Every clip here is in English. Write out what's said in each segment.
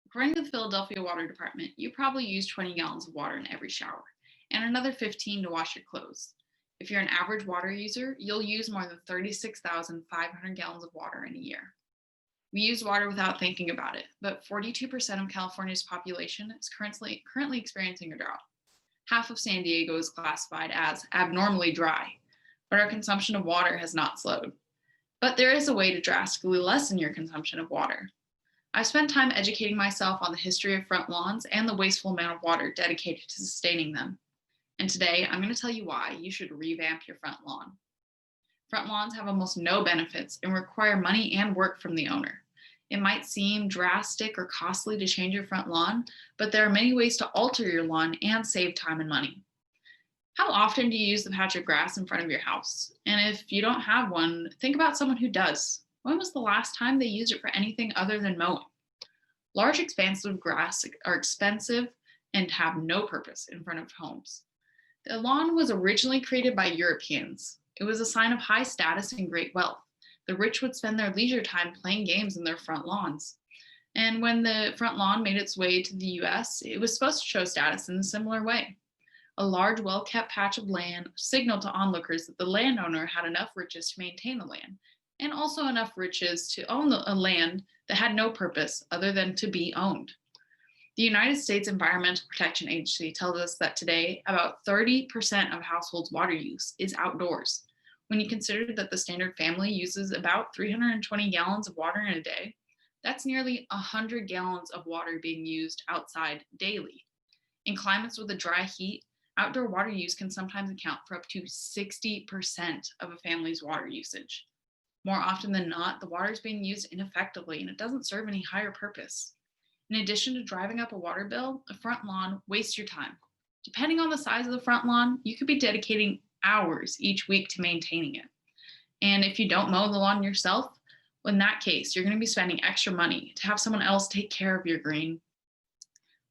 According to the Philadelphia Water Department, you probably use 20 gallons of water in every shower and another 15 to wash your clothes. If you're an average water user, you'll use more than 36,500 gallons of water in a year. We use water without thinking about it, but 42% of California's population is currently experiencing a drought. Half of San Diego is classified as abnormally dry, but our consumption of water has not slowed. But there is a way to drastically lessen your consumption of water. I've spent time educating myself on the history of front lawns and the wasteful amount of water dedicated to sustaining them. And today, I'm going to tell you why you should revamp your front lawn. Front lawns have almost no benefits and require money and work from the owner. It might seem drastic or costly to change your front lawn, but there are many ways to alter your lawn and save time and money. How often do you use the patch of grass in front of your house? And if you don't have one, think about someone who does. When was the last time they used it for anything other than mowing? Large expanses of grass are expensive and have no purpose in front of homes. The lawn was originally created by Europeans. It was a sign of high status and great wealth. The rich would spend their leisure time playing games in their front lawns. And when the front lawn made its way to the US, it was supposed to show status in a similar way. A large, well-kept patch of land signaled to onlookers that the landowner had enough riches to maintain the land, and also enough riches to own a land that had no purpose other than to be owned. The United States Environmental Protection Agency tells us that today about 30% of households' water use is outdoors. When you consider that the standard family uses about 320 gallons of water in a day, that's nearly 100 gallons of water being used outside daily. In climates with a dry heat, outdoor water use can sometimes account for up to 60% of a family's water usage. More often than not, the water is being used ineffectively and it doesn't serve any higher purpose. In addition to driving up a water bill, a front lawn wastes your time. Depending on the size of the front lawn, you could be dedicating hours each week to maintaining it. And if you don't mow the lawn yourself, well, in that case, you're going to be spending extra money to have someone else take care of your green.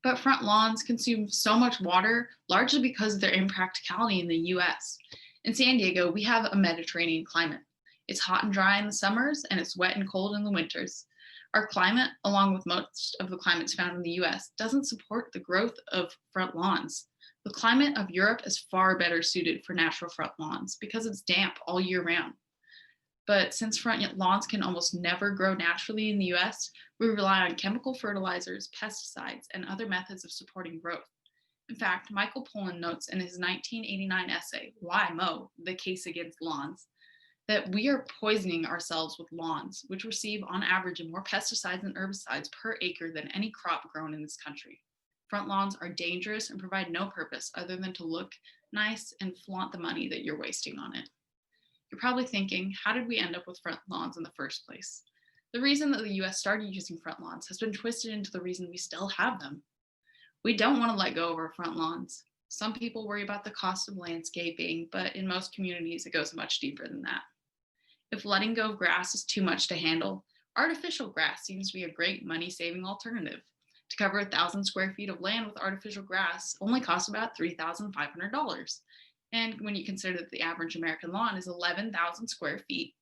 But front lawns consume so much water, largely because of their impracticality in the US. In San Diego, we have a Mediterranean climate. It's hot and dry in the summers, and it's wet and cold in the winters. Our climate, along with most of the climates found in the US, doesn't support the growth of front lawns. The climate of Europe is far better suited for natural front lawns because it's damp all year round. But since front lawns can almost never grow naturally in the US, we rely on chemical fertilizers, pesticides, and other methods of supporting growth. In fact, Michael Pollan notes in his 1989 essay, Why Mow? The Case Against Lawns, that we are poisoning ourselves with lawns, which receive on average more pesticides and herbicides per acre than any crop grown in this country. Front lawns are dangerous and provide no purpose other than to look nice and flaunt the money that you're wasting on it. You're probably thinking, how did we end up with front lawns in the first place? The reason that the US started using front lawns has been twisted into the reason we still have them. We don't want to let go of our front lawns. Some people worry about the cost of landscaping, but in most communities, it goes much deeper than that. If letting go of grass is too much to handle, artificial grass seems to be a great money-saving alternative. To cover 1,000 square feet of land with artificial grass only costs about $3,500. And when you consider that the average American lawn is 11,000 square feet.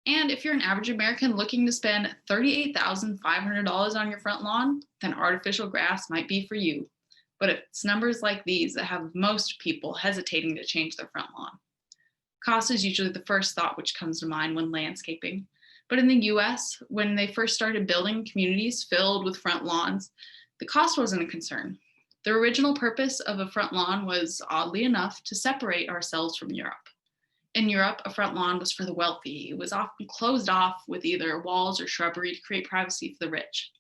And if you're an average American looking to spend $38,500 on your front lawn, then artificial grass might be for you. But it's numbers like these that have most people hesitating to change their front lawn. Cost is usually the first thought which comes to mind when landscaping. But in the US, when they first started building communities filled with front lawns, the cost wasn't a concern. The original purpose of a front lawn was, oddly enough, to separate ourselves from Europe. In Europe, a front lawn was for the wealthy. It was often closed off with either walls or shrubbery to create privacy for the rich.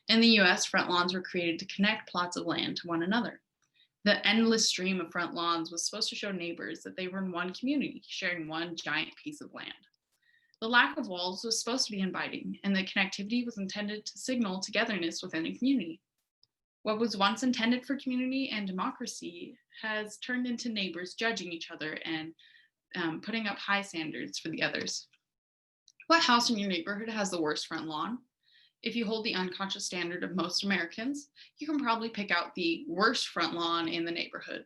In the US, front lawns were created to connect plots of land to one another. The endless stream of front lawns was supposed to show neighbors that they were in one community, sharing one giant piece of land. The lack of walls was supposed to be inviting, and the connectivity was intended to signal togetherness within a community. What was once intended for community and democracy has turned into neighbors judging each other and putting up high standards for the others. What house in your neighborhood has the worst front lawn? If you hold the unconscious standard of most Americans, you can probably pick out the worst front lawn in the neighborhood.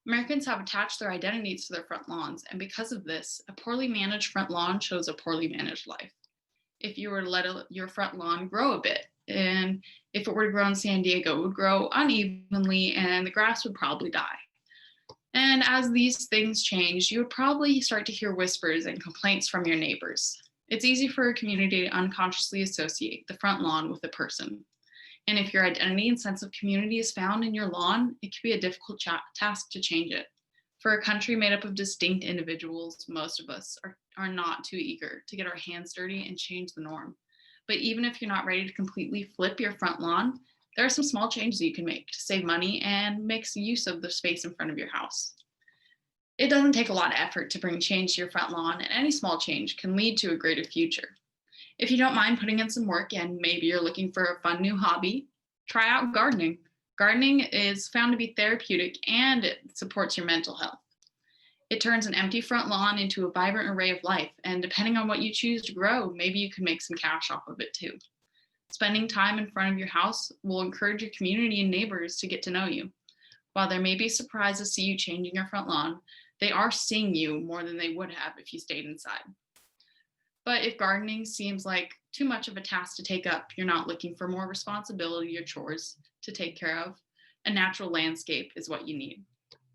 Americans have attached their identities to their front lawns, and because of this, a poorly managed front lawn shows a poorly managed life. If you were to let your front lawn grow a bit, And if it were to grow in San Diego, it would grow unevenly and the grass would probably die. And as these things change, you would probably start to hear whispers and complaints from your neighbors. It's easy for a community to unconsciously associate the front lawn with a person. And if your identity and sense of community is found in your lawn, it can be a difficult task to change it. For a country made up of distinct individuals, most of us are not too eager to get our hands dirty and change the norm. But even if you're not ready to completely flip your front lawn, there are some small changes you can make to save money and make use of the space in front of your house. It doesn't take a lot of effort to bring change to your front lawn, and any small change can lead to a greater future. If you don't mind putting in some work and maybe you're looking for a fun new hobby, try out gardening. Gardening is found to be therapeutic and it supports your mental health. It turns an empty front lawn into a vibrant array of life, and depending on what you choose to grow, maybe you can make some cash off of it too. Spending time in front of your house will encourage your community and neighbors to get to know you. While there may be surprises to see you changing your front lawn, they are seeing you more than they would have if you stayed inside. But if gardening seems like too much of a task to take up, you're not looking for more responsibility or chores to take care of, a natural landscape is what you need.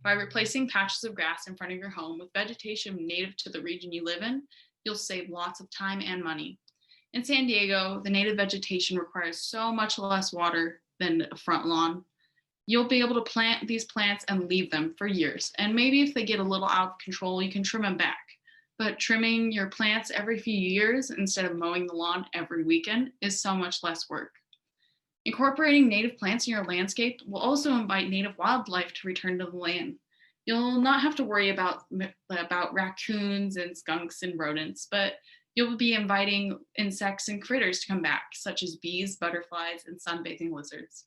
By replacing patches of grass in front of your home with vegetation native to the region you live in, you'll save lots of time and money. In San Diego, the native vegetation requires so much less water than a front lawn. You'll be able to plant these plants and leave them for years. And maybe if they get a little out of control, you can trim them back. But trimming your plants every few years instead of mowing the lawn every weekend is so much less work. Incorporating native plants in your landscape will also invite native wildlife to return to the land. You'll not have to worry about raccoons and skunks and rodents, but you'll be inviting insects and critters to come back, such as bees, butterflies, and sunbathing lizards.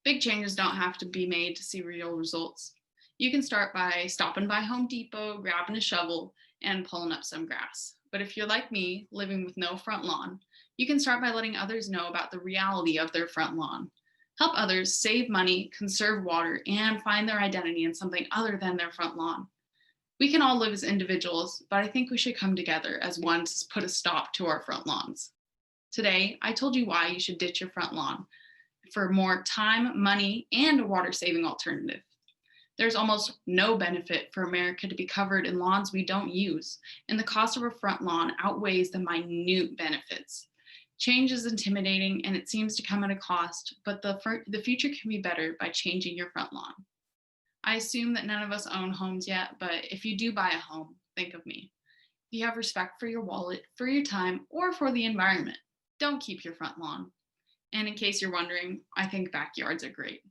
Big changes don't have to be made to see real results. You can start by stopping by Home Depot, grabbing a shovel, and pulling up some grass. But if you're like me, living with no front lawn, you can start by letting others know about the reality of their front lawn. Help others save money, conserve water, and find their identity in something other than their front lawn. We can all live as individuals, but I think we should come together as one to put a stop to our front lawns. Today, I told you why you should ditch your front lawn for more time, money, and a water-saving alternative. There's almost no benefit for America to be covered in lawns we don't use, and the cost of a front lawn outweighs the minute benefits. Change is intimidating and it seems to come at a cost, but the future can be better by changing your front lawn. I assume that none of us own homes yet, but if you do buy a home, think of me. If you have respect for your wallet, for your time, or for the environment, don't keep your front lawn. And in case you're wondering, I think backyards are great.